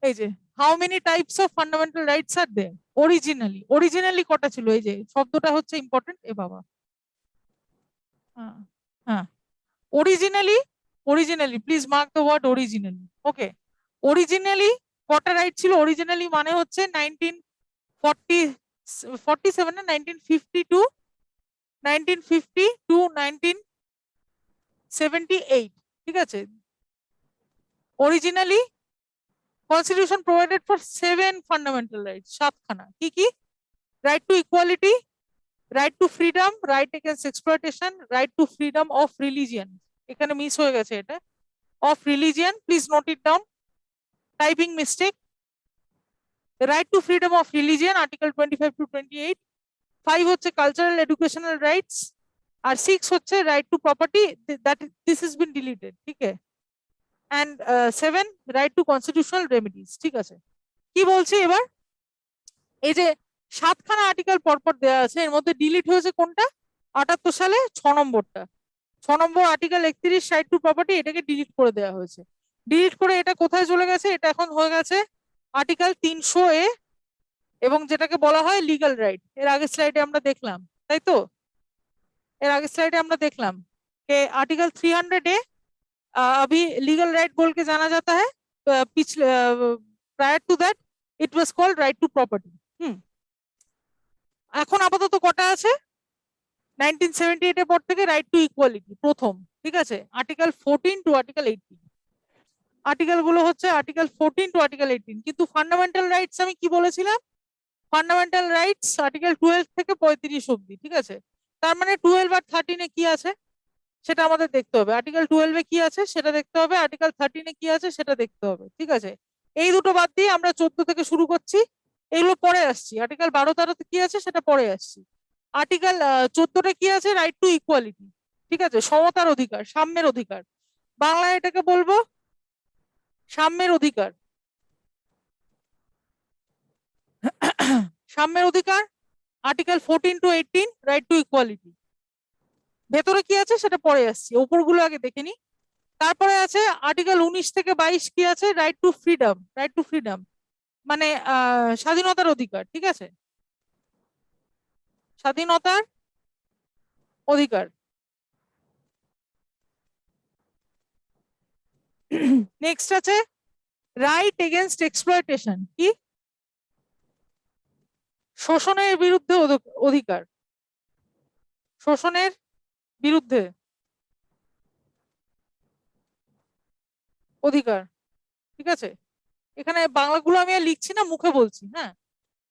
এই যে how many types of fundamental rights are there. Originally কটা ছিল, এই যে শব্দটা হচ্ছে ইম্পর্টেন্ট এ বাবা। হ্যাঁ, হ্যাঁ, originally, please mark the word originally. Okay, originally কটা রাইট ছিল? অরিজিনালি মানে হচ্ছে 1947 না 1952, 1978, ঠিক আছে। Originally constitution provided for 7 fundamental rights, 7খানা। কি কি? Right to equality, right to freedom, right against exploitation, right to freedom of religion. এখানে মিস হয়ে গেছে এটা, of religion, please note it down, typing mistake. Right to freedom of religion article 25 to 28। 5 হচ্ছে cultural educational rights, আর 6 হচ্ছে right two property, that this is bin deleted, ঠিক আছে। And 7 right two constitutional remedies, ঠিক আছে। কি বলছি এবার? এই যে 7খানা আর্টিকেল পরপর দেওয়া আছে, এর মধ্যে ডিলিট হয়েছে কোনটা? 78 সালে 6 নম্বরটা, 6 নম্বর আর্টিকেল 31 রাইট টু প্রপার্টি, এটাকে ডিলিট করে দেওয়া হয়েছে। ডিলিট করে এটা কোথায় চলে গেছে? এটা এখন হয়ে গেছে আর্টিকেল 300A, এবং যেটাকে বলা হয় লিগাল রাইট। এর আগের স্লাইডে আমরা দেখলাম, তাই তো? এর আগের स्लाइड में हमने देखलाम कि आर्टिकल 300A अभी लीगल राइट बोल के जाना जाता है। पिछले prior to that it was called right to property. এখন আপাতত কটা আছে? 1978 এর পর থেকে রাইট টু ইকুয়ালিটি প্রথম, ঠিক আছে, আর্টিকেল 14 টু আর্টিকেল 18। আর্টিকেল গুলো হচ্ছে আর্টিকেল 14 টু আর্টিকেল 18। কিন্তু ফান্ডামেন্টাল রাইটস আমি কি বলেছিলাম? ফান্ডামেন্টাল রাইটস আর্টিকেল 12 থেকে 35 অবধি, ঠিক আছে। তার মানে 12 আর 13 এ কি আছে সেটা আমাদের দেখতে হবে। আর্টিকেল 12 এ কি আছে সেটা দেখতে হবে, আর্টিকেল 13 এ কি আছে সেটা দেখতে হবে, ঠিক আছে। এই দুটো বাদ দিয়ে আমরা 14 থেকে শুরু করছি, এগুলো পরে আসছি। আর্টিকেল 12-13 কি আছে সেটা পরে আসছি। আর্টিকেল 14 কি আছে? রাইট টু ইকুয়ালিটি, ঠিক আছে, সমতার অধিকার, সাম্যের অধিকার। বাংলায় এটাকে বলবো সাম্যের অধিকার। সাম্যের অধিকার, article 14 to 18 right to equality. ভেতরে কি আছে সেটা পরে আসছি, ওপরগুলো আগে দেখে নি। তারপরে আছে আর্টিকেল 19 থেকে 22 কি আছে? Right to freedom. Right to freedom মানে স্বাধীনতার অধিকার, ঠিক আছে, স্বাধীনতার অধিকার। নেক্সট আছে রাইট এগেনস্ট এক্সপ্লয়টেশন, কি? শোষণের বিরুদ্ধে অধিকার, শোষণের বিরুদ্ধে অধিকার, ঠিক আছে। এখানে বাংলাগুলো আমি আর লিখছি না, মুখে বলছি। হ্যাঁ,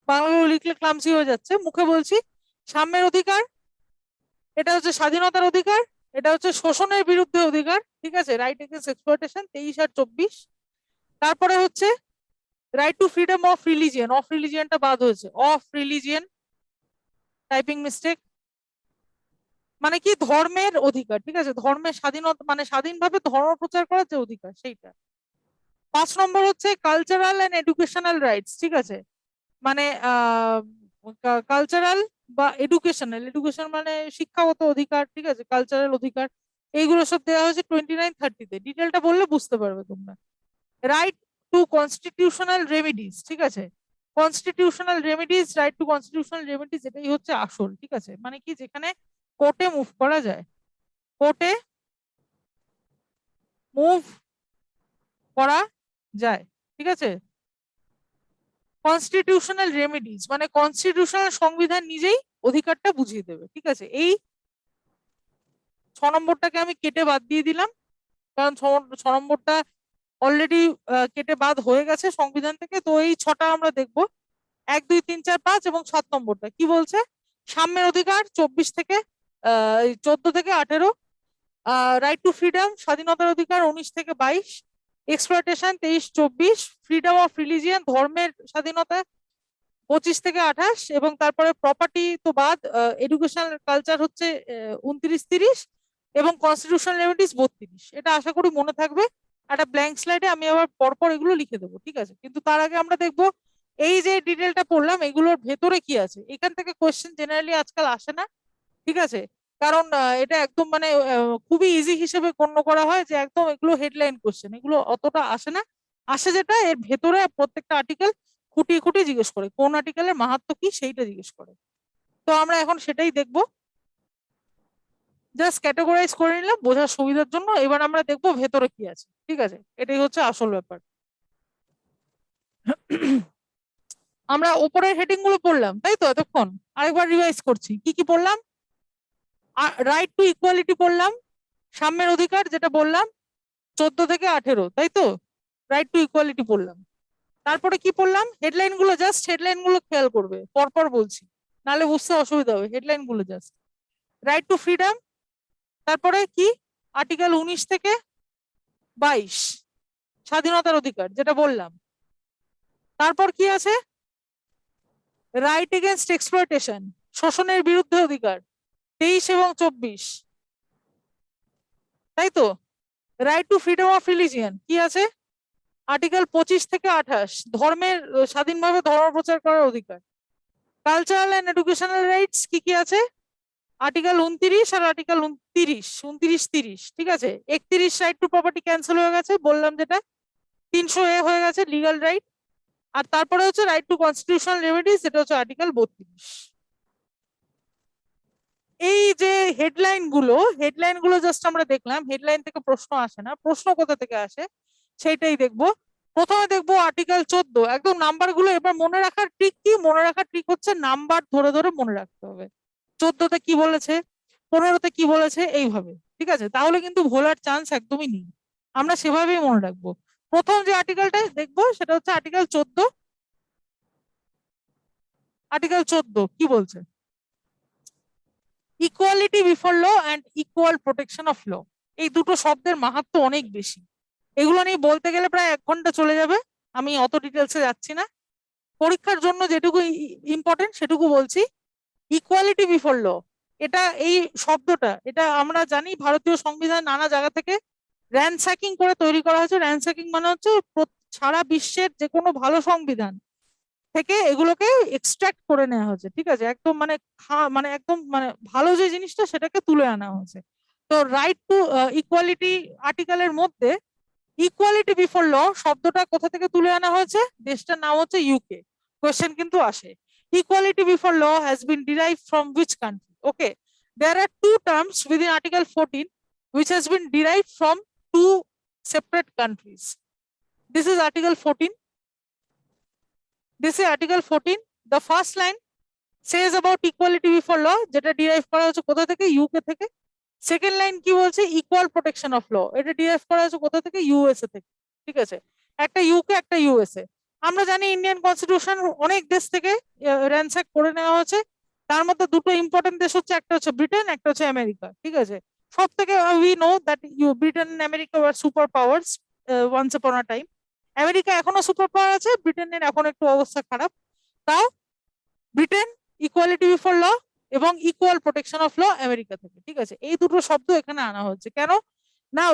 বাংলাগুলো লিখলে ক্লামসি হয়ে যাচ্ছে, মুখে বলছি। সাম্যের অধিকার, এটা হচ্ছে স্বাধীনতার অধিকার, এটা হচ্ছে শোষণের বিরুদ্ধে অধিকার, ঠিক আছে, রাইট এগেন্স্ট এক্সপ্লয়টেশন 23 আর 24। তারপরে হচ্ছে right to freedom of religion, of রিলিজিয়নটা বাদ হয়েছে, অফ রিলিজিয়ন, টাইপিং মিস্টেক। মানে কি? ধর্মের অধিকার, ঠিক আছে, ধর্মের স্বাধীনতা মানে স্বাধীনভাবে ধর্ম প্রচার করার যে অধিকার সেইটা। 5 নম্বর হচ্ছে কালচারাল এন্ড এডুকেশনাল রাইটস, ঠিক আছে, মানে কালচারাল বা এডুকেশনাল, এডুকেশন মানে শিক্ষাগত অধিকার, ঠিক আছে, কালচারাল অধিকার। এইগুলো সব দেওয়া হয়েছে 29-30-তে, ডিটেলটা বললে বুঝতে পারবে তোমরা। রাইট টু কনস্টিটিউশনাল রেমিডিস, ঠিক আছে, constitutional remedies, right two constitutional remedies, এটাই হচ্ছে আসল, ঠিক আছে, মানে কি যেখানে কোর্টে মুভ করা যায়, কোর্টে মুভ করা যায়, ঠিক আছে। কনস্টিটিউশনাল রেমিডিস মানে কনস্টিটিউশনাল সংবিধান নিজেই অধিকারটা বুঝিয়ে দেবে, ঠিক আছে। এই 6 নম্বরটাকে আমি কেটে বাদ দিয়ে দিলাম, কারণ 6 নম্বরটা অলরেডি কেটে বাদ হয়ে গেছে সংবিধান থেকে। তো এই 6টা আমরা দেখবো, 1, 2, 3, 4, 5 এবং 7 নম্বরটা কি বলছে? সাম্যের অধিকার 24 থেকে 14 থেকে 18, রাইট টু ফ্রিডম স্বাধীনতার অধিকার 19 থেকে 22, এক্সপ্লয়টেশন 23-24, ফ্রিডম অফ রিলিজিয়ন ধর্মের স্বাধীনতা 25 থেকে 28, এবং তারপরে প্রপার্টি তো বাদ, এডুকেশন কালচার হচ্ছে 29-30, এবং কনস্টিটিউশনাল রেমিডিস 32। এটা আশা করি মনে থাকবে। একটা ব্ল্যাঙ্ক স্লাইডে আমি আবার পরপর এগুলো লিখে দেবো, ঠিক আছে। কিন্তু তার আগে আমরা দেখবো এই যে ডিটেলটা পড়লাম এগুলোর ভেতরে কি আছে। এখান থেকে কোয়েশ্চেন জেনারেলি আজকাল আসে না, ঠিক আছে। কারণ এটা একদম মানে খুবই ইজি হিসেবে গণ্য করা হয়, যে একদম এগুলো হেডলাইন কোশ্চেন, এগুলো অতটা আসে না। আসে যেটা এর ভেতরে প্রত্যেকটা আর্টিকেল খুঁটিয়ে খুঁটিয়ে জিজ্ঞেস করে, কোন আর্টিকেলের মাহাত্ম্য কি সেইটা জিজ্ঞেস করে। তো আমরা এখন সেটাই দেখবো, জাস্ট ক্যাটাগরাইজ করে নিলাম বোঝার সুবিধার জন্য। এবার আমরা দেখবো ভেতরে কি আছে, ঠিক আছে, এটাই হচ্ছে আসল ব্যাপার। আমরা উপরের হেডিং গুলো পড়লাম তাই তো এতক্ষণ, আরেকবার রিভাইজ করছি কি কি পড়লাম। রাইট টু ইকুয়ালিটি পড়লাম, সাম্যের অধিকার যেটা বললাম 14 থেকে 18, তাই তো, রাইট টু ইকুয়ালিটি পড়লাম। তারপরে কি পড়লাম, হেডলাইন গুলো, জাস্ট হেডলাইন গুলো খেয়াল করবে, পরপর বলছি নাহলে বুঝতে অসুবিধা হবে, হেডলাইন গুলো জাস্ট। রাইট টু ফ্রিডম, তারপরে কি, আর্টিকেল 19 থেকে 22, স্বাধীনতার অধিকার যেটা বললাম। তারপর কি আছে, রাইট এগেনস্ট এক্সপ্লয়টেশন, শোষণের বিরুদ্ধে অধিকার 23 এবং 24, তাই তো। Right to freedom of religion কি আছে, আর্টিকেল 25 থেকে 28, ধর্মের স্বাধীনভাবে ধর্ম প্রচার করার অধিকার। কালচারাল এন্ড এডুকেশনাল রাইটস কি কি আছে, আর্টিকেল 29 আর আর্টিকেল 29, 29, 30, ঠিক আছে। 31 রাইট টু প্রপার্টি ক্যান্সেল হয়ে গেছে বললাম যেটা, 300 হয়ে গেছে লিগাল রাইট। আর তারপরে হচ্ছে রাইট টু কনস্টিটিউশনাল রেমেডিস, যেটা হচ্ছে আর্টিকেল 32। এই যে হেডলাইন গুলো জাস্ট আমরা দেখলাম, হেডলাইন থেকে প্রশ্ন আসে না, প্রশ্ন কোথা থেকে আসে সেইটাই দেখবো। প্রথমে দেখবো আর্টিকেল 14, একদম নাম্বার গুলো। এবার মনে রাখার ট্রিক কি, মনে রাখার ট্রিক হচ্ছে নাম্বার ধরে ধরে মনে রাখতে হবে। 14তে কি বলেছে, 15তে কি বলেছে, এইভাবে, ঠিক আছে, তাহলে কিন্তু ভোলার চান্স একদমই নেই। আমরা সেভাবেই মনে রাখবো। প্রথম যে আর্টিকেলটা দেখবো সেটা হচ্ছে আর্টিকেল 14। আর্টিকেল 14 কি বলছে, equality before law and equal protection of law. এই দুটো শব্দের মাহাত্ম্য অনেক বেশি, এগুলো নিয়ে বলতে গেলে প্রায় 1 ঘন্টা চলে যাবে, আমি অত ডিটেলসে যাচ্ছি না। পরীক্ষার জন্য যেটুকু ইম্পর্টেন্ট সেটুকু বলছি। ইকুয়ালিটি বিফোর ল, এটা এই শব্দটা, এটা আমরা জানি ভারতীয় সংবিধান নানা জায়গা থেকে র্যানস্যাকিং করে তৈরি করা হয়েছে। র্যানস্যাকিং মানে হচ্ছে সারা বিশ্বের যে কোনো ভালো সংবিধান থেকে এগুলোকে এক্সট্রাক্ট করে নেওয়া হয়েছে, ঠিক আছে, একদম মানে মানে একদম মানে ভালো যে জিনিসটা সেটাকে তুলে আনা হয়েছে। তো রাইট টু ইকুয়ালিটি আর্টিকেলের মধ্যে ইকুয়ালিটি বিফোর ল শব্দটা কোথা থেকে তুলে আনা হয়েছে, দেশটার নাম হচ্ছে ইউকে। কোয়েশ্চেন কিন্তু আসে, equality before law has been derive from which country. Okay, there are two terms within article 14 which has been derived from two separate countries. This is article 14. This is article 14. The first line says about equality before law, যেটা derive করা হচ্ছে কোথা থেকে, UK থেকে। Second line কি বলছে, equal protection of ল, এটা derive করা হচ্ছে কোথা থেকে, ইউএসএ থেকে, ঠিক আছে। একটা ইউকে একটা ইউএসএ। আমরা জানি ইন্ডিয়ান কনস্টিটিউশন অনেক দেশ থেকে র্যানস্যাক করে নেওয়া হয়েছে, তার মধ্যে দুটো ইম্পর্টেন্ট দেশ হচ্ছে, একটা হচ্ছে ব্রিটেন, একটা হচ্ছে আমেরিকা, ঠিক আছে। সব থেকে we know that Britain and America were super powers once upon a time. America এখনো সুপার পাওয়ার আছে, ব্রিটেনের এখন একটু অবস্থা খারাপ। তাও ব্রিটেন ইকুয়ালিটি বিফোর ল এবং equal protection of law America থেকে, ঠিক আছে। এই দুটো শব্দ এখানে আনা হচ্ছে কেন না,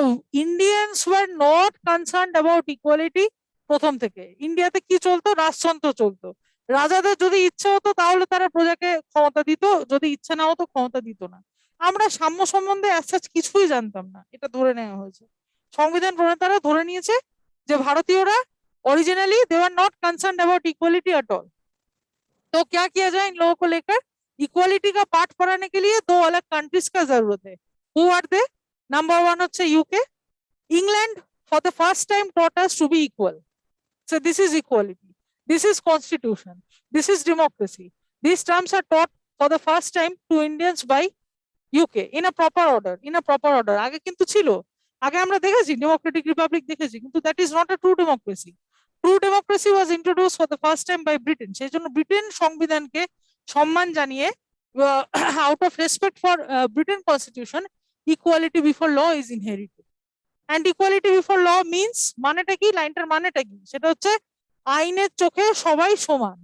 Indians were not concerned about equality. প্রথম থেকে ইন্ডিয়াতে কি চলতো, রাজতন্ত্র চলতো। রাজাদের যদি ইচ্ছে হতো তাহলে তারা প্রজাকে ক্ষমতা দিত, যদি ইচ্ছা না হতো ক্ষমতা দিত না। আমরা সাম্য সম্বন্ধে কিছুই জানতাম না, এটা ধরে নেওয়া হয়েছে। সংবিধান প্রণেতারা ধরে নিয়েছে যে ভারতীয়রা originally they are not concern about equality at all. तो क्या किया जाए इन लोगों को लेकर, इक्वालिटी का पाठ पढ़ाने के लिए दो अलग कंट्रीज का जरूरत है। Who are they, number one होচ্ছে UK. England for the first time taught us to be equal. So this is equality, this is constitution, this is democracy. These terms are taught for the first time to Indians by UK in a proper order, in a proper order. আগে কিন্তু ছিল, আগে আমরা দেখেছি Democratic republic দেখেছি, কিন্তু that is not a true democracy. True democracy was introduce for the first time by Britain. সেই জন্য ব্রিটেন সংবিধানকে সম্মান জানিয়ে, out of respect for Britain constitution, equality before law is inherited. And equality before law means, মানেটা কি, লাইনটার মানেটা কি, সেটা হচ্ছে আইনের চোখে সবাই সমান।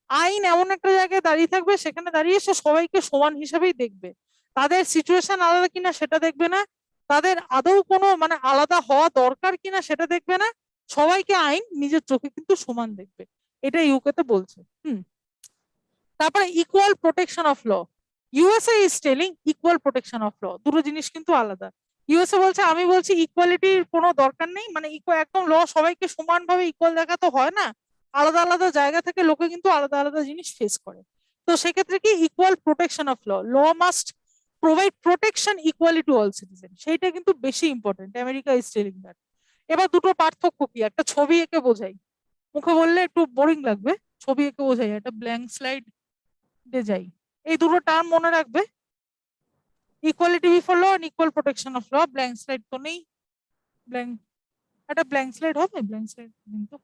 আইন এমন একটা জায়গায় দাঁড়িয়ে থাকবে, সেখানে দাঁড়িয়ে সে সবাইকে সমান হিসেবেই দেখবে। তাদের সিচুয়েশন আলাদা কিনা সেটা দেখবে না, তাদের আদৌ কোনো মানে আলাদা হওয়া দরকার কিনা সেটা দেখবে না, সবাইকে আইন নিজের চোখে কিন্তু সমান দেখবে। এটা ইউকে তে বলছে। তারপরে equal protection of law, USA is telling equal protection of law, দুটো জিনিস কিন্তু আলাদা। ইউএসএ বলছে, আমি বলছি ইকুয়ালিটির কোনো দরকার নেই, মানে একদম ল সবাইকে সমানভাবে ইকুয়াল দেখা তো হয় না, আলাদা আলাদা জায়গা থেকে লোকে কিন্তু আলাদা আলাদা জিনিস ফেস করে। তো সেক্ষেত্রে কি equal protection of law, law must provide protection equally to all citizen, সেইটা কিন্তু বেশি important. America is telling that. এবার দুটো পার্থক্য কি, একটা ছবি এঁকে বোঝাই, মুখে বললে একটু বোরিং লাগবে, ছবি এঁকে বোঝাই, একটা ব্ল্যাঙ্ক স্লাইড দিয়ে যাই। এই দুটো টার্ম মনে রাখবে, equality before law and equal protection of law. Blank slide তো নেই, ব্ল্যাঙ্ক, একটা ব্ল্যাঙ্ক স্লাইড হবে, ব্ল্যাঙ্ক স্লাইড তো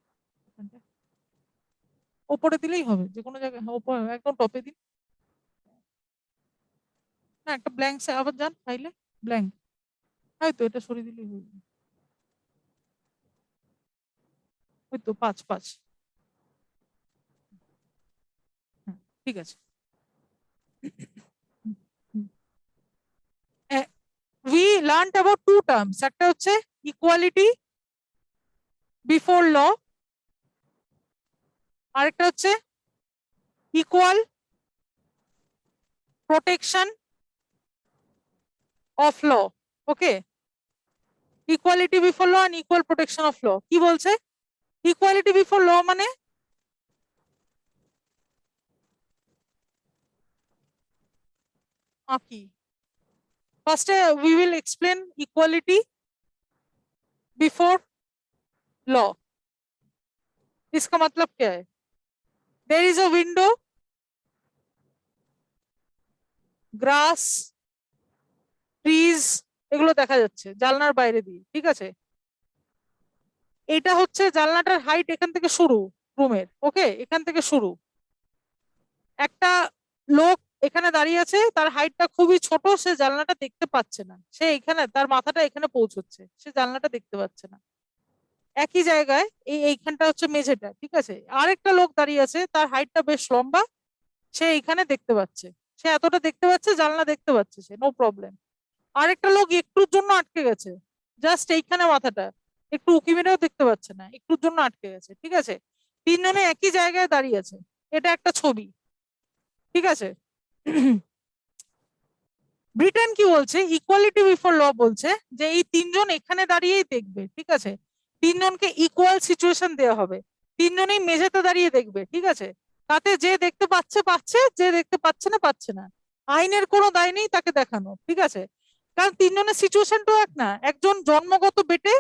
ওপরে দিলেই হবে, যে কোনো জায়গায়, ওপরে একদম টপে দিন না, একটা ব্ল্যাঙ্ক, আবার যান ফাইলে, ব্ল্যাঙ্ক, হয়তো এটা সরিয়ে দিলেই হয়ে যাবে, ওই তো 5 ঠিক আছে। we learned about two terms, একটা হচ্ছে equality before law, আরেকটা হচ্ছে equal protection of law। Okay, equality before law and equal protection of law কি বলছে? equality before law মানে কি, first we will explain equality before law। इसका मतलब क्या है? there is a window, grass, trees, এগুলো দেখা যাচ্ছে জানলার বাইরে দিয়ে, ঠিক আছে? এটা হচ্ছে জানলাটার হাইট, এখান থেকে শুরু, রুমের, ওকে, এখান থেকে শুরু। একটা লোক এখানে দাঁড়িয়ে আছে, তার হাইটটা খুবই ছোট, সে জানলাটা দেখতে পাচ্ছে না, সে এখানে, তার মাথাটা এখানে পৌঁছচ্ছে, সে জানলাটা দেখতে পাচ্ছে না। একই জায়গায় এইখানটা হচ্ছে মেঝেটা, ঠিক আছে, আরেকটা লোক দাঁড়িয়ে আছে, তার হাইটটা বেশ লম্বা, সে এইখানে দেখতে পাচ্ছে, সে এতটা দেখতে পাচ্ছে, জানলা দেখতে পাচ্ছে, সে নো প্রবলেম। আরেকটা লোক একটুর জন্য আটকে গেছে, জাস্ট এইখানে মাথাটা একটু উঁকি মেরেও দেখতে পাচ্ছে না, একটুর জন্য আটকে গেছে, ঠিক আছে? তিনজনে একই জায়গায় দাঁড়িয়ে আছে, এটা একটা ছবি, ঠিক আছে? ব্রিটেন কি বলছে? ইকুয়ালিটি বিফোর ল বলছে যে এই তিনজন এখানে দাঁড়িয়েই দেখবে, ঠিক আছে, তিনজনকে ইকুয়াল সিচুয়েশন দেওয়া হবে, তিনজনেই মেঝেতে দাঁড়িয়ে দেখবে, ঠিক আছে, তাতে যে দেখতে পাচ্ছে পাচ্ছে, যে দেখতে পাচ্ছে না পাচ্ছে না, আইনের কোনো দায় নেই তাকে দেখানো, ঠিক আছে? কারণ তিনজনের সিচুয়েশনটাও এক না, একজন জন্মগত বেটে,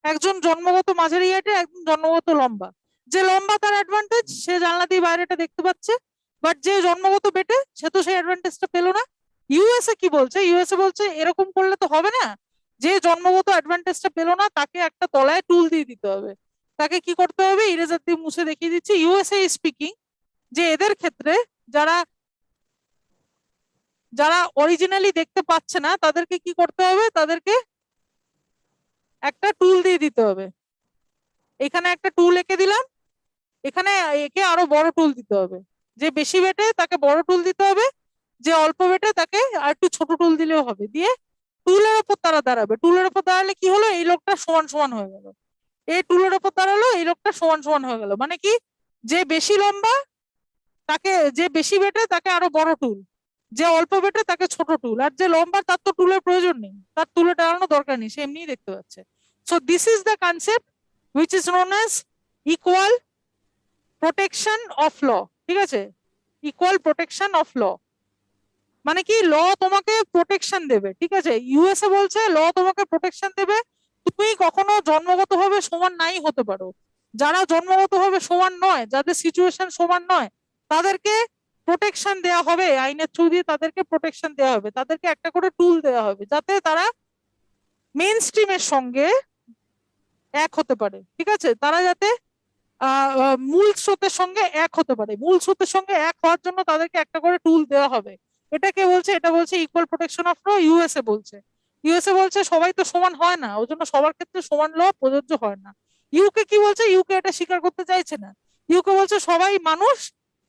একজন জন্মগত মাঝারি হাইটে, একজন জন্মগত লম্বা। যে লম্বা তার অ্যাডভান্টেজ, সে জানলা দিয়ে বাইরেটা দেখতে পাচ্ছে, বাট যে জন্মগত বেটে সে তো সেই অ্যাডভান্টেজটা পেলো না। ইউএসএ কি বলছে? ইউএসএ বলছে এরকম করলে তো হবে না, যে জন্মগত অ্যাডভান্টেজটা পেলো না তাকে একটা তলায় টুল দিয়ে দিতে হবে, তাকে কি করতে হবে, ইরেজার দিয়ে মুছে দেখিয়ে দিচ্ছি। ইউএসএ স্পিকিং যে এদের ক্ষেত্রে যারা যারা অরিজিনালি দেখতে পাচ্ছে না তাদেরকে কি করতে হবে, তাদেরকে একটা টুল দিয়ে দিতে হবে। এখানে একটা টুল এঁকে দিলাম, এখানে একে আরো বড় টুল দিতে হবে, যে বেশি বেটে তাকে বড় টুল দিতে হবে, যে অল্প বেটে তাকে আর একটু ছোট টুল দিলেও হবে, দিয়ে টুলের ওপর তারা দাঁড়াবে। টুলের ওপর দাঁড়ালে কি হলো, এই লোকটা সমান সমান হয়ে গেল, এই টুলের ওপর দাঁড়ালো, এই লোকটা সমান সমান হয়ে গেল, মানে কি, যে বেশি লম্বা তাকে, যে বেশি বেটে তাকে আরো বড় টুল, যে অল্প বেটে তাকে ছোট টুল, আর যে লম্বা তার তো টুলের প্রয়োজন নেই, তার তুলে টানানো দরকার নেই, সে এমনিই দেখতে পাচ্ছে। So this is the concept which is known as equal protection of law, ঠিক আছে? ইকুয়াল প্রোটেকশন অফ ল মানে কি, ল তোমাকে প্রোটেকশন দেবে, ঠিক আছে? ইউএসএ বলছে ল তোমাকে প্রোটেকশন দেবে, তুমি কখনো জন্মগতভাবে সমান নাই হতে পারো, যারা জন্মগতভাবে সমান নয়, যাদের সিচুয়েশন সমান নয়, তাদেরকে প্রোটেকশন দেওয়া হবে, আইনের থ্রু দিয়ে তাদেরকে প্রোটেকশন দেওয়া হবে, তাদেরকে একটা করে টুল দেওয়া হবে, যাতে তারা মেইন স্ট্রিমের সঙ্গে এক হতে পারে, ঠিক আছে, তারা যাতে মূল স্রোতের সঙ্গে এক হতে পারে, মূল স্রোতের সঙ্গে এক হওয়ার জন্য তাদেরকে একটা করে টুল দেওয়া হবে। এটা কে বলছে? এটা বলছে equal protection of law, USA বলছে। ইউএসএ বলছে সবাই তো সমান হয় না, ওই জন্য সবার ক্ষেত্রে সমান ল প্রযোজ্য হয় না। ইউকে কি বলছে? ইউকে এটা স্বীকার করতে চাইছে না। ইউকে বলছে সবাই মানুষ,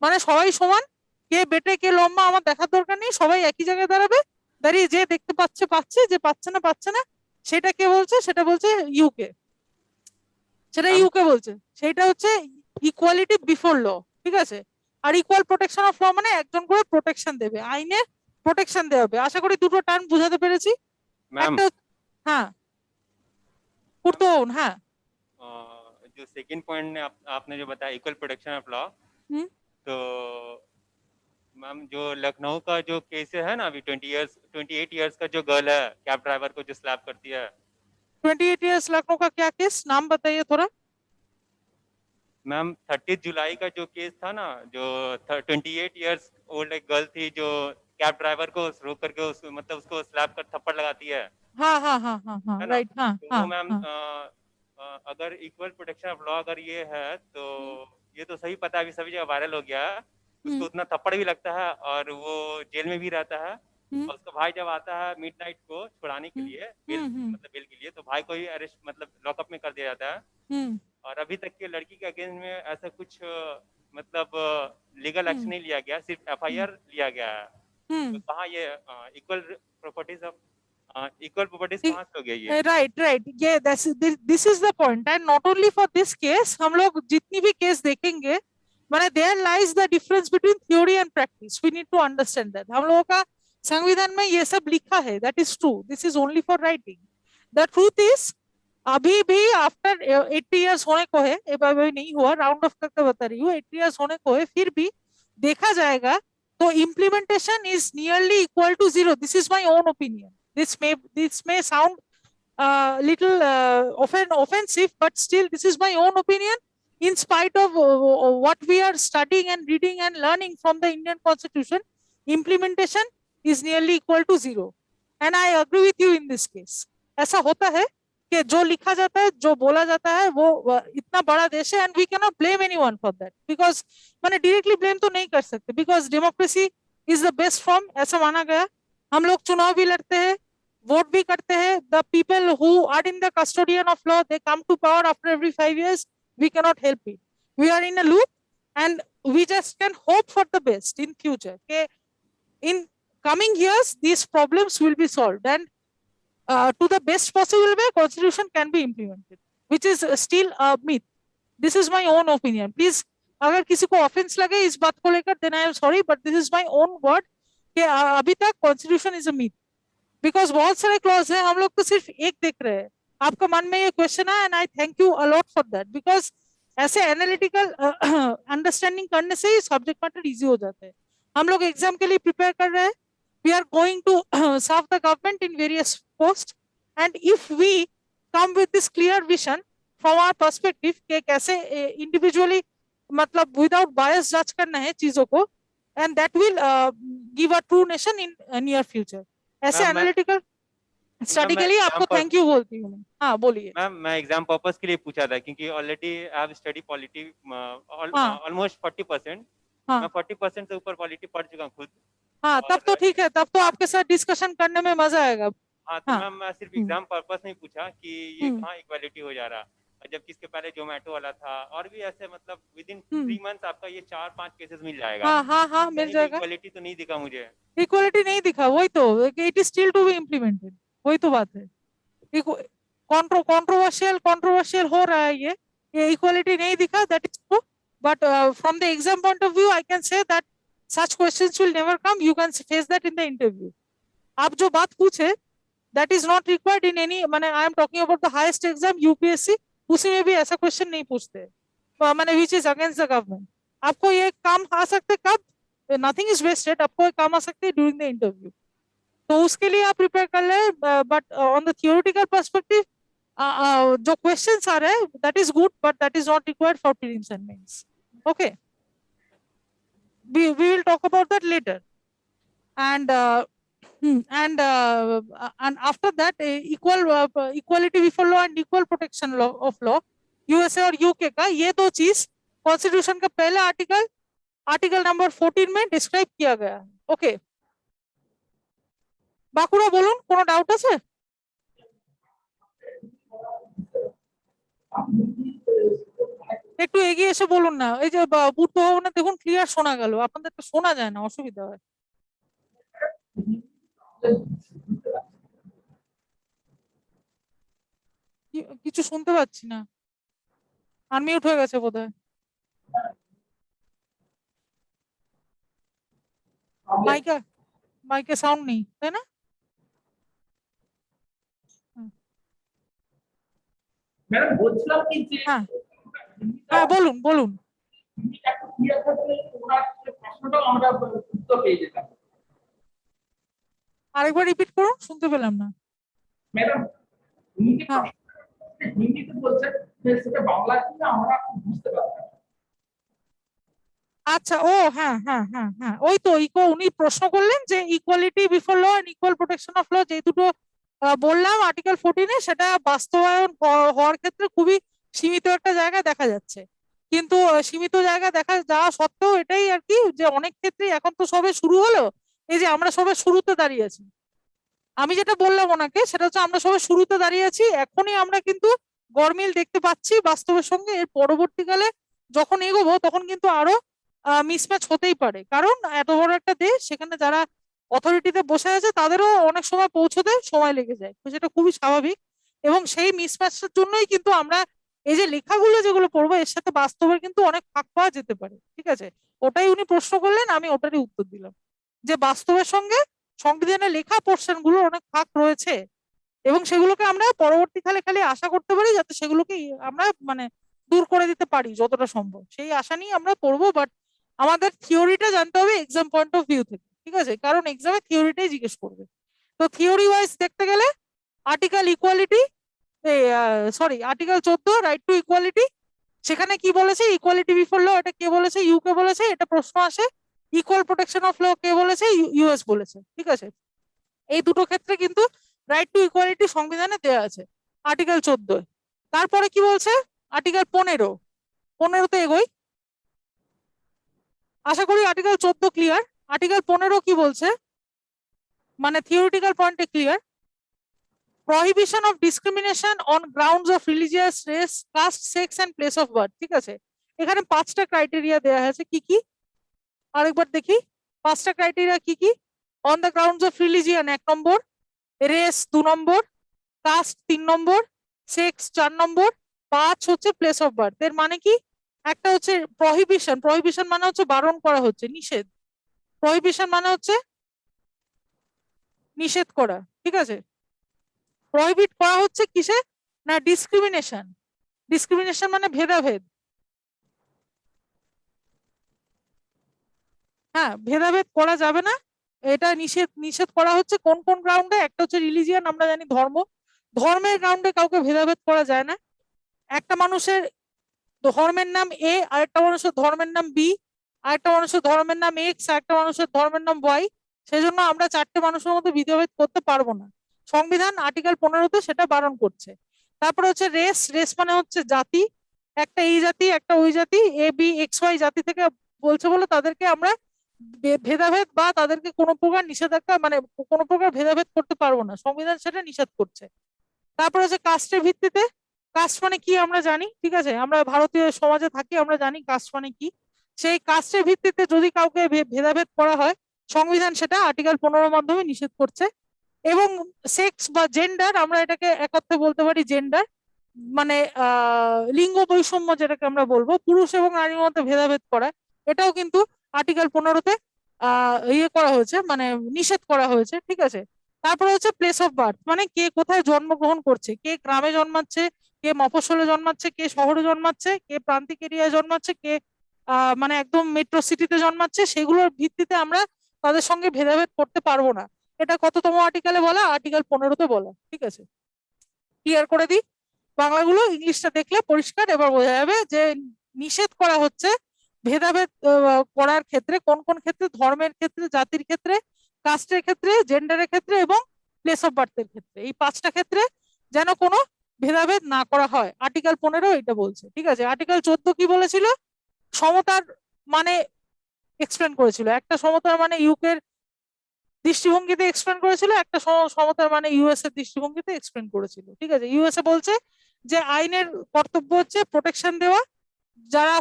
মানে সবাই সমান, কে বেটে কে লম্বা আমার দেখার দরকার নেই, সবাই একই জায়গায় দাঁড়াবে, দাঁড়িয়ে যে দেখতে পাচ্ছে পাচ্ছে, যে পাচ্ছে না পাচ্ছে না। সেটা কে বলছে? সেটা বলছে ইউকে, সেটা ইউকে বলছে, সেটা হচ্ছে ইকুয়ালিটি বিফোর ল, ঠিক আছে? আর ইকুয়াল প্রোটেকশন অফ ল মানে একজন করে প্রোটেকশন দেবে, আইনের প্রোটেকশন দেওয়া হবে। আশা করি দুটো টার্ম বোঝাতে পেরেছি। मैम একটা হ্যাঁ पूर्तोन হ্যাঁ जो सेकंड पॉइंट ने आपने जो बताया इक्वल प्रोटेक्शन ऑफ लॉ, হুম तो मैम जो लखनऊ का जो केस है ना अभी 28 इयर्स का जो गर्ल है कैब ड्राइवर को जो स्लैप करती है, 28 इयर्स लखनऊ का क्या केस, नाम बताइए थोड़ा। मैम 30 जुलाई का जो केस था ना, जो 28 इयर्स ओल्ड एक गर्ल थी जो कैब ड्राइवर को रोक करके मतलब उसको स्लैप कर थप्पड़ लगाती है हाँ हाँ हाँ हाँ हाँ है ना। राइट हाँ तो हाँ वो मैम हाँ अगर इक्वल प्रोटेक्शन ऑफ लॉ अगर ये है तो हम्म ये तो सही पता है, अभी सभी जगह वायरल हो गया है। उसको हम्म उतना थप्पड़ भी लगता है और वो जेल में भी रहता है। हम्म और उसका भाई जब आता है मिडनाइट को छुड़ाने के हम्म लिए बेल, हम्म मतलब बेल के लिए, तो भाई को ही अरेस्ट मतलब लॉकअप में कर दिया जाता है। हम्म और अभी तक के लड़की के अगेंस्ट में ऐसा कुछ मतलब लीगल एक्शन हम्म नहीं लिया गया, सिर्फ एफआईआर लिया गया है। तो हम्म कहाँ ये equal properties of equal properties कहाँ से हो गया ये? राइट राइट ये this is the point and not only for this case, हम लोग जितनी भी केस देखेंगे माने there lies the difference between theory and practice, we need to understand that. हम लोगों का संविधान में ये सब लिखा है, that is true, this is only for writing. The truth is अभी भी आफ्टर 80 इयर्स होने को है, ये अभी नहीं हुआ, राउंड ऑफ करके बता रही हूँ, 80 इयर्स होने को है, फिर भी देखा जाएगा तो implementation is nearly equal to zero. This is my own opinion, this may sound little offensive, but still this is my own opinion. In spite of what we are studying and reading and learning from the Indian Constitution, implementation is nearly equal to zero. And I agree with you in this case. ऐसा होता है कि जो लिखा जाता है, जो बोला जाता है, वो इतना बड़ा देश है, and we cannot blame anyone for that, because मैंने डायरेक्टली ब्लेम तो नहीं कर सकते, because democracy is the best form, ऐसा माना गया। हम लोग चुनाव भी लड़ते हैं, वोट भी करते हैं, the people who are in the custodian of law they come to power after every 5 years, we cannot help it, we are in a loop, and we just can hope for the best in future. Okay? In coming years, these problems will be solved, and to the best possible way, constitution can be implemented, which is still a myth. This is my own opinion. Please, अगर किसी को offence लगे इस बात को लेकर, then I am sorry, but this is my own word कि अभी तक constitution is a myth. Because बहुत सारे क्लॉज है, हम लोग तो सिर्फ एक देख रहे हैं। आपका मन में ये क्वेश्चन है, and I thank you a lot for that, because ऐसे एनालिटिकल अंडरस्टैंडिंग करने से ही सब्जेक्ट मैटर इजी हो जाते हैं। हम लोग एग्जाम के लिए प्रिपेयर कर रहे हैं, we are going to serve the government in various post, and if we come with this clear vision from our perspective के कैसे इंडिविजुअली मतलब विदाउट बायस जज करना है चीजों को, and that will give a true nation in near future. ऐसे ma'am analytical study मैं के लिए आपको एग्जाम थैंक यू बोलती हूँ मैं। हाँ बोलिए। मैम मैं एग्जाम पर्पस के लिए पूछा था क्योंकि already I have study polity हाँ ऑलमोस्ट 40%। मैं हाँ 40% से ऊपर पॉलिटी पढ़ चुका हूँ खुद। हाँ तब तो और ठीक है, तब तो आपके साथ डिस्कशन करने में मजा आएगा। हाँ, तो हाँ मैम मैं सिर्फ हम्म एग्जाम पर्पस नहीं पूछा कि ये हम्म कहाँ इक्वालिटी हो जा रहा, और जबकि इसके पहले जोमेटो वाला था और भी ऐसे मतलब विद इन हम्म 3 मंथ्स आपका ये 4-5 केसेस मिल जाएगा। हाँ हाँ हाँ मिल कहीं भी जाएगा। इक्वालिटी तो नहीं दिखा मुझे। इक्वलिटी नहीं दिखा, वही तो, it is still to be implemented, वही तो बात है। कंट्रोवर्शियल कंट्रोवर्शियल हो रहा है ये इक्वलिटी नहीं दिखा, that is true, but from the exam point of view I can say that such questions will never come, you can face that in the interview. आप जो बात पूछे that is not required in any, मैंने I am talking about the highest exam UPSC, उसी में भी ऐसा question नहीं पूछते मैंने, which is against the government. आपको ये काम आ सकते कब, नथिंग इज वेस्टेड, आपको ये काम आ सकते हैं ड्यूरिंग द इंटरव्यू, तो उसके लिए आप प्रिपेयर कर ले। But on the theoretical perspective जो क्वेश्चंस आ रहे हैं that is good, but that is not required for prelims and mains. Okay, we will talk about that later, and and after that equality before law and equal protection law of law, USA और UK का ये दो चीज constitution का पहला article number 14 में describe किया गया है। ओके, বাঁকুড়া বলুন, কোনো ডাউট আছে? একটু এগিয়ে এসে বলুন না, এই যে পূর্ত ভবনে দেখুন ক্লিয়ার শোনা গেল, আপনাদের তো শোনা যায় না, অসুবিধা হয়। কিছু শুনতে পাচ্ছি না, আনমিউট হয়ে গেছে বোধহয়। মাইকা মাইকে সাউন্ড নেই, তাই না? ম্যাডাম বলছিলাম কি যে হ্যাঁ হ্যাঁ, বলুন বলুন। একটু ক্লিয়ার থাকলে ওনার প্রশ্নটাও আমরা উত্তর পেয়ে যেতাম। আরেকবার রিপিট করুন, শুনতে পেলাম না। ম্যাডাম উনি যে হ্যাঁ হিন্দিতে বলছেন সেটা বাংলা কিন্তু আমরা বুঝতে পারতাম। আচ্ছা, ও হ্যাঁ হ্যাঁ হ্যাঁ হ্যাঁ, ওই তো উনি প্রশ্ন করলেন যে equality before law and equal protection of law, যে দুটো বললাম আর্টিকেল 14-এ, সেটা বাস্তবায়ন হওয়ার ক্ষেত্রে খুবই সীমিত একটা জায়গায় দেখা যাচ্ছে। কিন্তু সীমিত জায়গায় দেখা যাওয়া সত্ত্বেও এটাই আর কি, যে অনেক ক্ষেত্রে এখন তো সবে শুরু হলো, এই যে আমরা সবে শুরুতে দাঁড়িয়ে আছি। আমি যেটা বললাম ওনাকে সেটা হচ্ছে আমরা সবাই শুরুতে দাঁড়িয়ে আছি, এখনই আমরা কিন্তু গরমিল দেখতে পাচ্ছি বাস্তবের সঙ্গে। এর পরবর্তীকালে যখন এগোবো তখন কিন্তু আরো মিসম্যাচ হতেই পারে, কারণ এত বড় একটা দেশ, সেখানে যারা অথরিটিতে বসে আছে তাদেরও অনেক সময় পৌঁছতে সময় লেগে যায়, তো সেটা খুবই স্বাভাবিক। এবং সেই মিসম্যাচের জন্যই কিন্তু আমরা এই যে লেখাগুলো যেগুলো পড়বো এর সাথে বাস্তবের কিন্তু অনেক ফাঁক পাওয়া যেতে পারে, ঠিক আছে? ওটাই উনি প্রশ্ন করলেন, আমি ওটারই উত্তর দিলাম, যে বাস্তবের সঙ্গে সংবিধানে লেখা পোর্শন গুলো অনেক ফাঁক রয়েছে, এবং সেগুলোকে আমরা পরবর্তীকালে খালি আশা করতে পারি যাতে সেগুলোকে আমরা মানে দূর করে দিতে পারি যতটা সম্ভব, সেই আশা নিয়ে আমরা পড়বো। বাট আমাদের থিওরিটা জানতে হবে এক্সাম পয়েন্ট অফ ভিউ থেকে, ঠিক আছে? কারণ এক্সামে থিওরিটাই জিজ্ঞেস করবে। তো থিওরি ওয়াইজ দেখতে গেলে article equality, sorry article 14 right to equality, সেখানে কি বলেছে? ইকুয়ালিটি বিফোর ল, এটা কে বলেছে? ইউকে বলেছে, এটা প্রশ্ন আসে। ইকুয়াল প্রোটেকশন অফ ল কে বলেছে? ইউএস বলেছে, ঠিক আছে? এই দুটো ক্ষেত্রে কিন্তু রাইট টু ইকুয়ালিটি সংবিধানে দেওয়া আছে আর্টিকেল 14। তারপরে কি বলছে? আর্টিকেল 15তে এগোই, আশা করি আর্টিকেল 14 ক্লিয়ার। আর্টিকেল 15 কি বলছে, মানে থিওরিটিক্যাল পয়েন্টে clear. Prohibition of discrimination on grounds of religious, race, caste, sex and place of birth, ঠিক আছে? এখানে 5টা ক্রাইটেরিয়া দেওয়া আছে, কি কি আরেকবার দেখি। 5টা ক্রাইটেরিয়া কি কি? On the grounds of religion 1 number, race 2 number, caste 3 number, sex 4 number, 5 হচ্ছে প্লেস অফ বার্থ। এর মানে কি? একটা হচ্ছে প্রহিবিশন, প্রহিবিশন মানে হচ্ছে বারণ করা হচ্ছে, নিষেধ। প্রহিবিশন মানে হচ্ছে নিষেধ করা, ঠিক আছে? প্রহিবিট করা হচ্ছে কিসে? না ডিসক্রিমিনেশন। ডিসক্রিমিনেশন মানে ভেদাভেদ। হ্যাঁ, ভেদাভেদ করা যাবে না, এটা নিষেধ নিষেধ করা হচ্ছে। কোন কোন গ্রাউন্ডে? একটা হচ্ছে রিলিজিয়ান, আমরা জানি ধর্ম, ধর্মের গ্রাউন্ডে কাউকে ভেদাভেদ করা যায় না। একটা মানুষের ধর্মের নাম এ, আরেকটা মানুষের ধর্মের নাম বি, আরেকটা মানুষের ধর্মের নাম এক্স, আরেকটা মানুষের ধর্মের নাম ওয়াই, সেজন্য আমরা 4টে মানুষের মধ্যে ভেদাভেদ করতে পারবো না। সংবিধান আর্টিকেল 15-তে সেটা বারণ করছে। তারপরে হচ্ছে রেস, রেস মানে হচ্ছে জাতি, একটা এই জাতি একটা ওই জাতি, এ বি এক্স ওয়াই জাতি থেকে বলছে বলে তাদেরকে আমরা ভেদাভেদ বা তাদেরকে কোনো প্রকার নিষেধাজ্ঞা মানে কোনো প্রকার ভেদাভেদ করতে পারবো না, সংবিধান সেটা নিষেধ করছে। তারপরে হচ্ছে কাস্টের ভিত্তিতে, কাস্ট মানে কি আমরা জানি, ঠিক আছে? আমরা ভারতীয় সমাজে থাকি, আমরা জানি কাস্ট মানে কি। সেই কাস্টের ভিত্তিতে যদি কাউকে ভেদাভেদ করা হয়, সংবিধান সেটা আর্টিকেল 15-এর মাধ্যমে নিষেধ করছে। এবং সেক্স বা জেন্ডার, আমরা এটাকে এক অর্থে বলতে পারি জেন্ডার, মানে লিঙ্গ বৈষম্য যেটাকে আমরা বলবো, পুরুষ এবং নারীর মধ্যে ভেদাভেদ করা, এটাও কিন্তু আর্টিকেল 15-তে ইয়ে করা হয়েছে, মানে নিষেধ করা হয়েছে, ঠিক আছে? তারপরে হচ্ছে প্লেস অফ বার্থ, মানে কে কোথায় জন্মগ্রহণ করছে, কে গ্রামে জন্মাচ্ছে, কে মফস্বলে জন্মাচ্ছে, কে শহরে জন্মাচ্ছে, কে প্রান্তিক এরিয়ায় জন্মাচ্ছে, কে মানে একদম মেট্রো সিটিতে জন্মাচ্ছে, সেগুলোর ভিত্তিতে আমরা তাদের সঙ্গে ভেদাভেদ করতে পারবো না। এটা কততম আর্টিকেলে বলা? আর্টিকেল 15-তে বলা, ঠিক আছে? ক্লিয়ার করে দিই বাংলাগুলো, ইংলিশটা দেখলে পরিষ্কার এবার বোঝা যাবে যে নিষেধ করা হচ্ছে ভেদাভেদ করার ক্ষেত্রে। কোন কোন ক্ষেত্রে? ধর্মের ক্ষেত্রে, জাতির ক্ষেত্রে, কাস্টের ক্ষেত্রে, জেন্ডারের ক্ষেত্রে এবং প্লেস অফ বার্থের ক্ষেত্রে। এই 5টা ক্ষেত্রে যেন কোনো ভেদাভেদ না করা হয়, আর্টিকেল 15 এটা বলছে, ঠিক আছে? আর্টিকেল 14 কি বলেছিল? সমতার মানে এক্সপ্লেন করেছিল। একটা সমতার মানে ইউকের দৃষ্টিভঙ্গিতে এক্সপ্লেন করেছিল, একটা সমতার মানে ইউএস এর দৃষ্টিভঙ্গিতে এক্সপ্লেন করেছিল, ঠিক আছে? ইউএসএ বলছে যে আইনের কর্তব্য হচ্ছে প্রোটেকশন দেওয়া যারা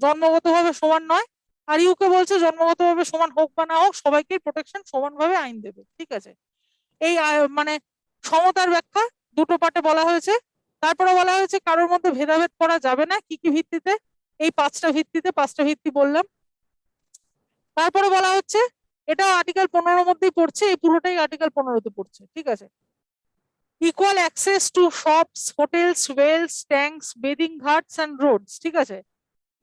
জন্মগতভাবে সমান নয়, আর ইউকে বলছে জন্মগতভাবে সমান হোক বা না হোক সবাইকে প্রোটেকশন সমানভাবে আইন দেবে, ঠিক আছে? এই মানে সমতার ব্যাখ্যা দুটো পার্টে বলা হয়েছে। তারপরে বলা হয়েছে কারোর মধ্যে ভেদাভেদ করা যাবে না, কি কি ভিত্তিতে? এই 5টা ভিত্তিতে, 5টা ভিত্তি বললাম। তারপরে বলা হচ্ছে এটাও আর্টিকেল 15 মধ্যেই পড়ছে, এই পুরোটাই আর্টিকেল 15-তে পড়ছে, ঠিক আছে। Equal access to shops, hotels, wells, tanks, bathing ghats and roads, ঠিক আছে।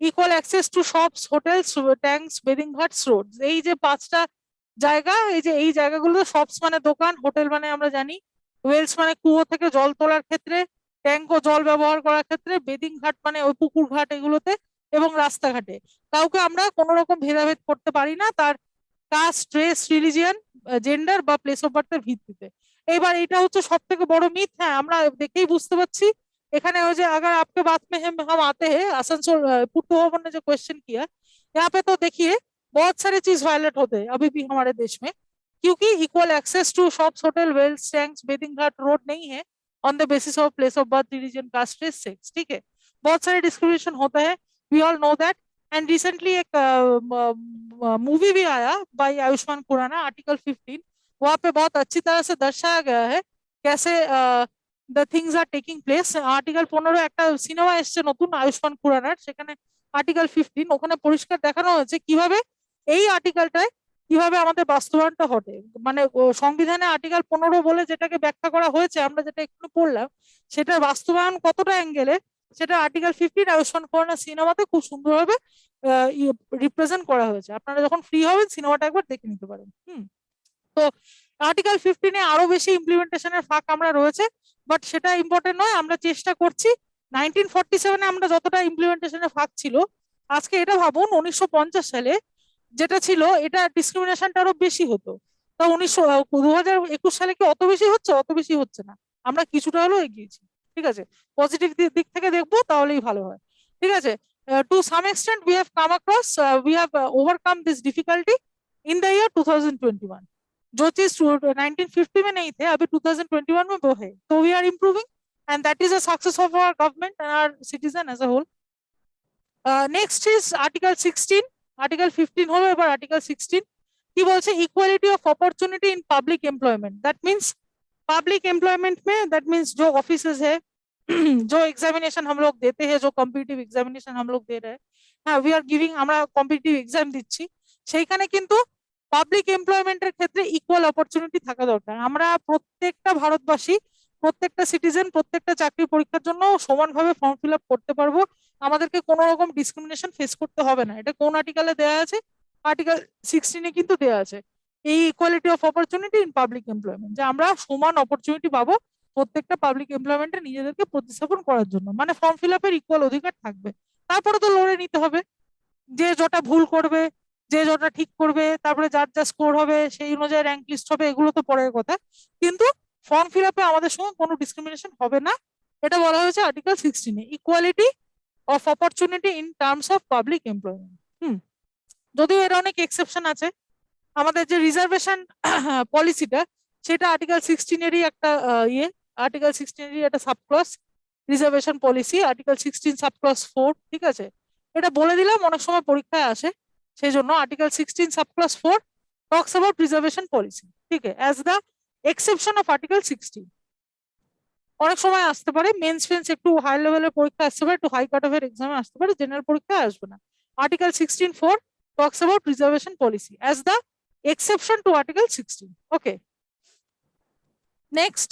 Equal access to shops, hotels, tanks, bathing ghats, roads, এই যে 5টা জায়গা, এই যে এই জায়গাগুলো, শপস মানে দোকান, হোটেল মানে আমরা জানি, ওয়েলস মানে কুয়ো থেকে জল তোলার ক্ষেত্রে, ট্যাঙ্ক ও জল ব্যবহার করার ক্ষেত্রে, বেদিং ঘাট মানে ওই পুকুর ঘাট এগুলোতে, এবং রাস্তাঘাটে কাউকে আমরা কোনো রকম ভেদাভেদ করতে পারি না তার কাস্ট, রেস, রিলিজিয়ন, জেন্ডার বা প্লেস অফ বার্থের ভিত্তিতে। এবার এটা হচ্ছে সব থেকে বড় মিথ। হ্যাঁ, আমরা দেখেই বুঝতে পারছি এখানে ওই যে अगर आपके बात में हम आते हैं आसनसोल पुट्टू भवन ने जो क्वेश्चन किया, यहाँ पे तो देखिए बहुत सारे चीज वायलेट होते हैं अभी भी हमारे देश में, क्योंकि equal access to shops, hotel, wells, tanks, bathing ghat, road नहीं है on the basis of place of birth, religion, caste, race, sex, ठीक है। बहुत सारे डिस्क्रिमिनेशन होता है, we all know that. And recently एक मूवी भी आया बाय आयुष्मान खुराना, आर्टिकल 15, वहां पे बहुत अच्छी तरह से दर्शाया गया है कैसे the things are taking place. Article 15 একটা সিনেমা এসছে নতুন আয়ুষ্মান খুরানার, সেখানে আর্টিকেল 15 ওখানে পরিষ্কার দেখানো হয়েছে কিভাবে এই আর্টিকেলটায় কিভাবে আমাদের বাস্তবায়নটা ঘটে। মানে সংবিধানে আর্টিকেল 15 বলে যেটাকে ব্যাখ্যা করা হয়েছে, আমরা যেটা একটু পড়লাম, সেটার বাস্তবায়ন কতটা অ্যাঙ্গেলে সেটা আর্টিকেল 15 আয়ুষ্মান খুরানা সিনেমাতে খুব সুন্দরভাবে রিপ্রেজেন্ট করা হয়েছে। আপনারা যখন ফ্রি হবেন সিনেমাটা একবার দেখে নিতে পারেন। তো আর্টিকেল 15-এ আরো বেশি ইমপ্লিমেন্টেশনের ফাঁক আমরা রয়েছে, বাট সেটা ইম্পর্টেন্ট নয়, আমরা চেষ্টা করছি। 1947-এ আমরা যতটা ইমপ্লিমেন্টেশনের ফাঁক ছিল, আজকে এটা ভাবুন 1950 সালে যেটা ছিল, এটা ডিসক্রিমিনেশনটা আরো বেশি হতো। তা 2021 সালে কি অত বেশি হচ্ছে? অত বেশি হচ্ছে না, আমরা কিছুটা হলেও এগিয়েছি, ঠিক আছে। পজিটিভ দিক থেকে দেখবো তাহলেই ভালো হয়, ঠিক আছে। To some extent we have come across, we have overcome this difficulty in the year 2021। जो चीज 1950 में नहीं थे अभी 2021 में वो है, तो we are improving and that is a success of our government and our citizen as a whole. Next is article 16, article 15 হলো, এবার आर्टिकल 16 কি বলছে? Equality of opportunity in public employment, that means public employment में, that means जो offices है जो examination हम लोग देते हैं, जो कॉम्पिटिटिव एग्जामिनेशन हम लोग दे रहे हैं, हाँ वी आर गिविंग, আমরা কম্পিটিটিভ এক্সাম দিচ্ছি, সেইখানে কিন্তু পাবলিক এমপ্লয়মেন্টের ক্ষেত্রে ইকুয়াল অপরচুনিটি থাকা দরকার। আমরা প্রত্যেকটা ভারতবাসী, প্রত্যেকটা সিটিজেন প্রত্যেকটা চাকরি পরীক্ষার জন্য সমানভাবে ফর্ম ফিল আপ করতে পারবো, আমাদেরকে কোনো রকম ডিসক্রিমিনেশন ফেস করতে হবে না। এটা কোন আর্টিকেলে দেওয়া আছে? আর্টিকেল 16-এ কিন্তু দেওয়া আছে এই equality of opportunity in public employment, যে আমরা সমান অপরচুনিটি পাবো প্রত্যেকটা পাবলিক এমপ্লয়মেন্টে নিজেদেরকে প্রতিস্থাপন করার জন্য, মানে ফর্ম ফিল আপের ইকুয়াল অধিকার থাকবে। তারপরে তো লড়ে নিতে হবে, যে যটা ভুল করবে, যে যটা ঠিক করবে, তারপরে যার যা স্কোর হবে সেই অনুযায়ী র্যাঙ্ক লিস্ট হবে, এগুলো তো পরের কথা, কিন্তু ফর্ম ফিল আপে আমাদের সঙ্গে কোনো ডিসক্রিমিনেশন হবে না। এটা বলা হয়েছে আর্টিকেল 16-এ, equality of opportunity in terms of public employment. যদিও এর অনেক এক্সেপশন আছে, আমাদের যে রিজার্ভেশন পলিসিটা সেটা আর্টিকেল 16-এরই একটা ইয়ে, আর্টিকেল 16-এরই একটা subclause, reservation policy article 16 subclause 4, ঠিক আছে। এটা বলে দিলাম, অনেক সময় পরীক্ষায় আসে, সেই জন্য article 16 subclause 4 talks about reservation policy, ঠিক আছে, as the exception of article 16। অনেক সময় আসতে পারে মেন্স ফেন্স, একটু হাই লেভেলের পরীক্ষা আসতে পারে, একটু হাই কাট অফের এক্সামে আসতে পারে, জেনারেল পরীক্ষায় আসবে না। Article 16(4) talks about reservation policy as the exception to article 16. Okay, next,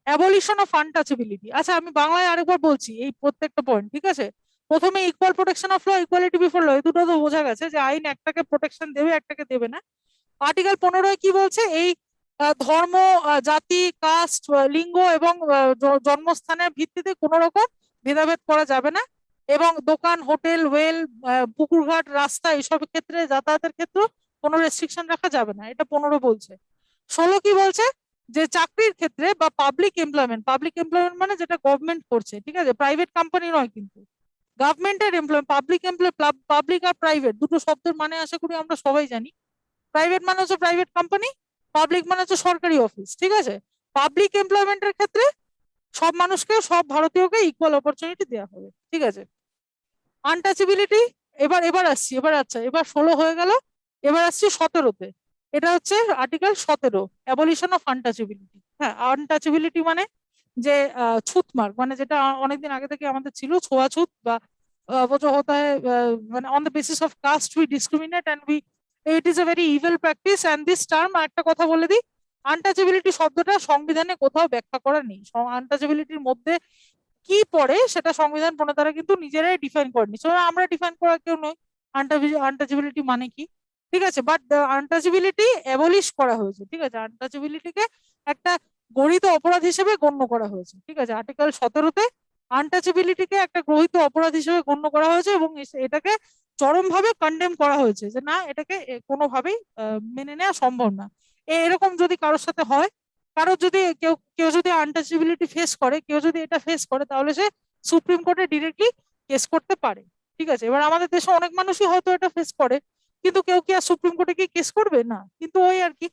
abolition of untouchability. আচ্ছা, আমি বাংলায় আরেকবার বলছি এই প্রত্যেকটা পয়েন্ট, ঠিক আছে। প্রথমে equal protection of law, equality before law, এই দুটো তো বোঝা গেছে যে আইন একটাকে প্রোটেকশন দেবে, একটাকে দেবে না। আর্টিকেল 15 কি বলছে? এই ধর্ম, জাতি, কাস্ট, লিঙ্গ এবং জন্মস্থানের ভিত্তিতে কোনো রকম ভেদাভেদ করা যাবে না, এবং দোকান, হোটেল, ওয়েল, পুকুরঘাট, রাস্তা এইসব ক্ষেত্রে যাতায়াতের ক্ষেত্রে কোনো রেস্ট্রিকশন রাখা যাবে না, এটা 15 বলছে। 16 কি বলছে? যে চাকরির ক্ষেত্রে বা পাবলিক এমপ্লয়মেন্ট মানে যেটা গভর্নমেন্ট করছে, ঠিক আছে, প্রাইভেট কোম্পানি নয় কিন্তু, গভর্নমেন্টের এমপ্লয়, পাবলিক আর প্রাইভেট দুটো শব্দের মানে আশা করি আমরা সবাই জানি। প্রাইভেট মানে হচ্ছে প্রাইভেট কোম্পানি, পাবলিক মানে হচ্ছে সরকারি অফিস, ঠিক আছে। পাবলিক এমপ্লয়মেন্টের ক্ষেত্রে সব মানুষকে, সব ভারতীয়কে ইকুয়াল অপরচুনিটি দেওয়া হবে, ঠিক আছে। আনটাচেবিলিটি, এবার আসছি, এবার 16 হয়ে গেল, এবার আসছি 17-তে। এটা হচ্ছে আর্টিকেল 17, অ্যাবলিশন অফ আনটাচেবিলিটি। হ্যাঁ, আনটাচেবিলিটি মানে যে ছুঁত মার্ক, মানে যেটা অনেকদিন আগে থেকে আমাদের ছিল, ছোঁয়াছুত বা वो जो होता है, মানে on the basis of caste we discriminate and we it is a very evil practice and this term, একটা কথা বলে দিই, আনটাচেবিলিটি শব্দটা সংবিধানে কোথাও ব্যাখ্যা করা নেই। আনটাচেবিলিটির মধ্যে কি পড়ে সেটা সংবিধান প্রণেতারা কিন্তু নিজেরাই ডিফাইন করেনি, আমরা ডিফাইন করা কেউ নয় আনটাচেবিলিটি মানে কি, ঠিক আছে। বাট আনটাচেবিলিটি অ্যাবলিশ করা হয়েছে, ঠিক আছে, আনটাচেবিলিটিকে একটা গঠিত অপরাধ হিসেবে গণ্য করা হয়েছে, ঠিক আছে। আর্টিকেল 17-তে আনটাচেবিলিটিকে একটা গঠিত অপরাধ হিসেবে গণ্য করা হয়েছে এবং এটাকে চরমভাবে কন্ডেম করা হয়েছে যে না, এটাকে কোনোভাবেই মেনে নেওয়া সম্ভব না। এরকম যদি কারোর সাথে হয়, কারোর যদি কেউ কেউ যদি আনটাচেবিলিটি ফেস করে, কেউ যদি এটা ফেস করে, তাহলে সে সুপ্রিম কোর্টে ডিরেক্টলি কেস করতে পারে, ঠিক আছে। এবার আমাদের দেশে অনেক মানুষই হয়তো এটা ফেস করে, কিন্তু কেউ কি আর সুপ্রিম কোর্টে কি কেস করবে না, কিন্তু ওই আর কি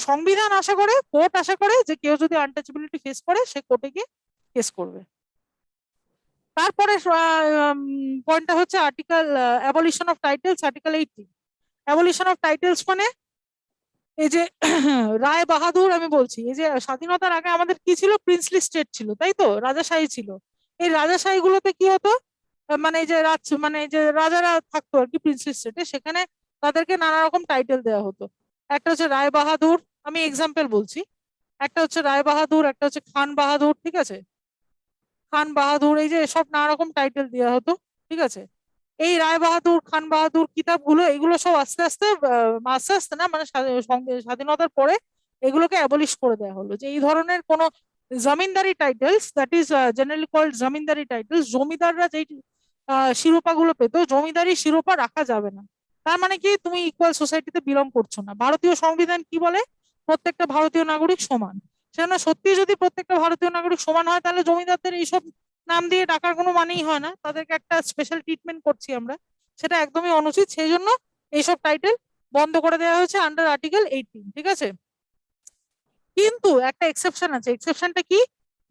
সংবিধান আশা করে, কোর্ট আশা করে যে কেউ যদি আনটাচেবিলিটি ফেস করে সে কোর্টে গিয়ে কেস করবে। তারপরে পয়েন্টটা হচ্ছে article abolition of titles, article 18। Abolition of titles মানে এই যে রায় বাহাদুর, আমি বলছি এই যে স্বাধীনতার আগে আমাদের কি ছিল, প্রিন্সলি স্টেট ছিল, তাই তো, রাজাশাহী ছিল। এই রাজাশাহী গুলোতে কি হতো, মানে এই যে মানে এই যে রাজারা থাকতো আর কি প্রিন্সলি স্টেটে, সেখানে তাদেরকে নানা রকম টাইটেল দেওয়া হতো। একটা হচ্ছে রায় বাহাদুর, আমি এক্সাম্পল বলছি, একটা হচ্ছে রায় বাহাদুর, একটা হচ্ছে খান বাহাদুর, ঠিক আছে, খান বাহাদুর, এই যে সব নানা রকম টাইটেল দেওয়া হতো, ঠিক আছে। এই রায় বাহাদুর, খান বাহাদুর কিতাবগুলো, এগুলো সব আস্তে আস্তে আস্তে আস্তে না, মানে স্বাধীনতার পরে এগুলোকে অ্যাবলিশ করে দেওয়া হলো, যে এই ধরনের কোন zamindari titles, that is generally called zamindari titles, জমিদাররা যেই শিরোপাগুলো পেত, জমিদারি শিরোপা রাখা যাবে না। তার মানে কি, তুমি ইকুয়াল সোসাইটিতে বিলং করছো না। ভারতীয় সংবিধান কি বলে, প্রত্যেকটা ভারতীয় নাগরিক সমান। সেজন্য সত্যি যদি প্রত্যেকটা ভারতীয় নাগরিক সমান হয়, তাহলে জমিদারদের এইসব নাম দিয়ে ডাকার কোনো মানেই হয় না, তাদেরকে একটা স্পেশাল ট্রিটমেন্ট করছি আমরা, সেটা একদমই অনুচিত। সেই জন্য এইসব টাইটেল বন্ধ করে দেওয়া হয়েছে আন্ডার আর্টিকেল 18, ঠিক আছে। কিন্তু একটা এক্সেপশন আছে, এক্সেপশনটা কি,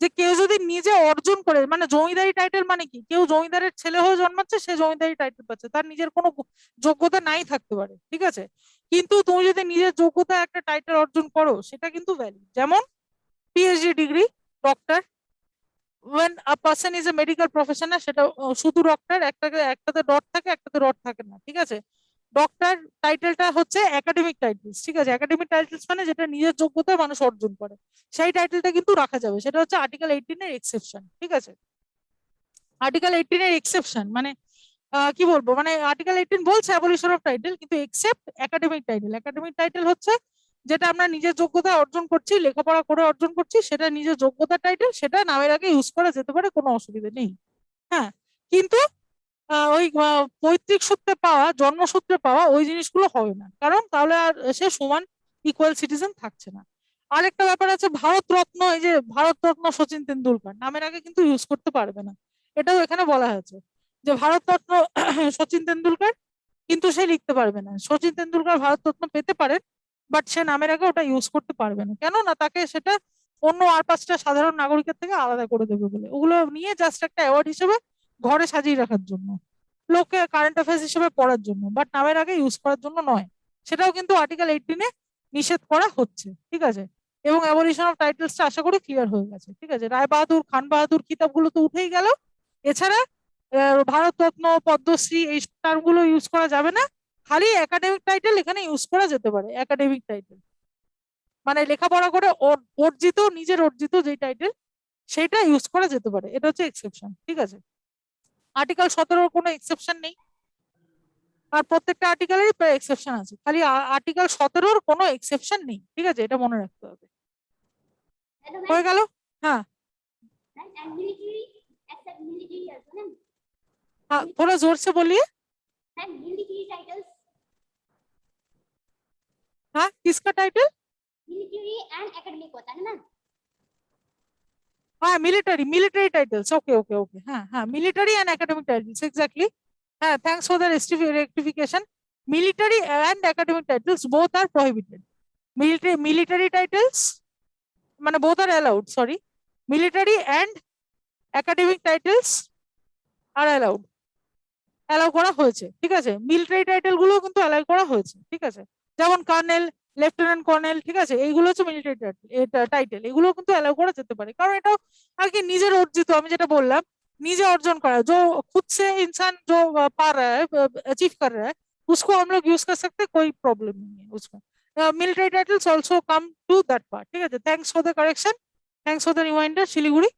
যে কেউ যদি নিজে অর্জন করে, মানে জমিদারি টাইটেল মানে কি, কেউ জমিদারের ছেলে হয়ে জন্মাচ্ছে, সে জমিদারি টাইটেল পাচ্ছে, তার নিজের কোনো যোগ্যতা নাই থাকতে পারে, ঠিক আছে। কিন্তু তুমি যদি নিজের যোগ্যতা একটা টাইটেল অর্জন করো, সেটা কিন্তু ভ্যালিড। যেমন PhD degree, doctor, when a person is a medical professional, সেটা শুধু ডক্টর, একটাতে ডট থাকে, একটাতে ডট থাকে না, ঠিক আছে। ডক্টর টাইটেলটা হচ্ছে একাডেমিক টাইটেলস, ঠিক আছে, একাডেমিক টাইটেলস মানে যেটা নিজের যোগ্যতায় মানুষ অর্জন করে, সেই টাইটেলটা কিন্তু রাখা যাবে, সেটা হচ্ছে আর্টিকেল 18 এর এক্সেপশন, ঠিক আছে। আর্টিকেল 18 এর এক্সেপশন মানে কি বলবো, মানে আর্টিকেল 18 বলছে অ্যাবলিশন অফ টাইটেল, কিন্তু except academic title. Academic title হচ্ছে যেটা আমরা নিজের যোগ্যতা অর্জন করছি, লেখাপড়া করে অর্জন করছি, সেটা নিজের যোগ্যতা টাইটেল, সেটা নামের আগে ইউজ করা যেতে পারে, কোনো অসুবিধা নেই। হ্যাঁ, কিন্তু ওই পৈতৃক সূত্রে পাওয়া, জন্মসূত্রে পাওয়া ওই জিনিসগুলো হবে না, কারণ তাহলে আর সে সমান ইকুয়াল সিটিজেন থাকছে না। আরেকটা ব্যাপার আছে, ভারত রত্ন, এই যে ভারত রত্ন সচিন তেন্ডুলকার নামের আগে কিন্তু ইউজ করতে পারবে না, এটাও এখানে বলা হয়েছে যে ভারত রত্ন সচিন তেন্ডুলকার, কিন্তু সে লিখতে পারবে না। সচিন তেন্ডুলকার ভারত রত্ন পেতে পারেন, বাট সে নামের আগে ওটা ইউজ করতে পারবে না, কেন না, তাকে সেটা অন্য আর 5টা সাধারণ নাগরিকের থেকে আলাদা করে দেবে বলে, ওগুলো নিয়ে জাস্ট একটা অ্যাওয়ার্ড হিসেবে ঘরে সাজিয়ে রাখার জন্য, লোকে কারেন্ট অ্যাফেয়ার্স হিসেবে পড়ার জন্য, বাট নামের আগে ইউজ করার জন্য নয়। সেটাও কিন্তু আর্টিকেল 18-এ নিষেধ করা হচ্ছে, ঠিক আছে। এবং অ্যাবলিশন অফ টাইটেলসটা আশা করি ক্লিয়ার হয়ে গেছে, ঠিক আছে। রায় বাহাদুর, খান বাহাদুর কিতাবগুলো তো উঠেই গেল। এছাড়া ভারত রত্ন, পদ্মশ্রী, এই টার্মগুলো ইউজ করা যাবে না, খালি একাডেমিক টাইটেল এখানে ইউজ করা যেতে পারে। একাডেমিক টাইটেল মানে লেখাপড়া করে অর্জিত, নিজের অর্জিত যে টাইটেল, সেটা ইউজ করা যেতে পারে, এটা হচ্ছে এক্সেপশন, ঠিক আছে। আর্টিকেল 17-র কোনো এক্সেপশন নেই, আর প্রত্যেকটা আর্টিকেলেরই প্রায় এক্সেপশন আছে, খালি আর্টিকেল 17-র কোনো এক্সেপশন নেই, ঠিক আছে, এটা মনে রাখতে হবে। হয়ে গেল। হ্যাঁ, हाँ थोड़ा जोर से बोलिए। हाँ, किसका टाइटल? मिलिट्री एंड एकेडमिक होता है ना। हाँ, military titles, okay okay okay, हाँ हाँ, military and academic titles, exactly. हाँ, thanks for the rectification. Military and academic titles both are prohibited. Military titles মানে both are allowed, sorry. Military and academic titles are allowed, allow করা হয়েছে, ঠিক আছে। Military title গুলো কিন্তু allow করা হয়েছে, ঠিক আছে, যেমন কর্নেল, লেফটেন্যান্ট কর্নেল, ঠিক আছে, এইগুলো হচ্ছে মিলিটারি টাইটেল, এগুলো কিন্তু অ্যালাউ করা যেতে পারে, কারণ এটাও আর কি নিজের অর্জিত, আমি যেটা বললাম, নিজে অর্জন করা, जो खुद से इंसान जो पा रहा है, अचीव कर रहा है, उसको हम लोग यूज कर सकते हैं, कोई प्रॉब्लम नहीं है उसका। Military titles also come to that part. ठीक है, thanks for the correction, thanks for the reminder Siliguri.